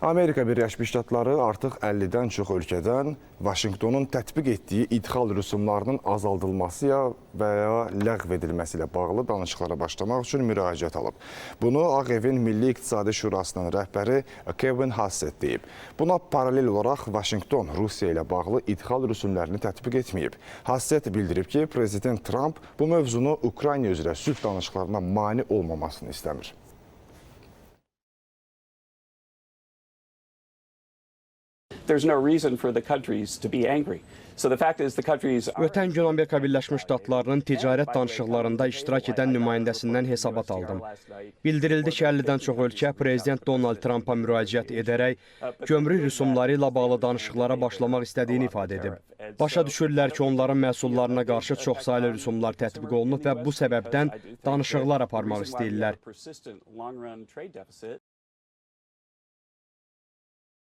Amerika Birləşmiş Ştatları artıq 50-dən çox ölkədən Vaşinqtonun tətbiq etdiyi idxal rüsumlarının azaldılması və ya ləğv edilməsi ilə bağlı danışıqlara başlamaq üçün müraciət alıb. Bunu Ağ Evin Milli İqtisadi Şurasının rəhbəri Kevin Hassett deyib. Buna paralel olaraq Vaşinqton Rusiya ilə bağlı idxal rüsumlərini tətbiq etməyib. Hassett bildirib ki, Prezident Trump bu mövzunu Ukrayna üzrə sülh danışıqlarına mane olmamasını istəmir. There's no reason for the countries to be angry. So the fact is the countries are... Ötən gün Amerika Birləşmiş Ştatlarının ticarət danışıqlarında iştirak edən nümayəndəsindən hesabat aldım. Bildirildi ki, 50-dən çox ölkə Prezident Donald Trumpa müraciət edərək gömrük rüsumları ilə bağlı danışıqlara başlamaq istədiyini ifadə edib. Başa düşürlər ki, onların məhsullarına qarşı çoxsaylı rüsumlar tətbiq olunub və bu səbəbdən danışıqlar aparmaq istəyirlər.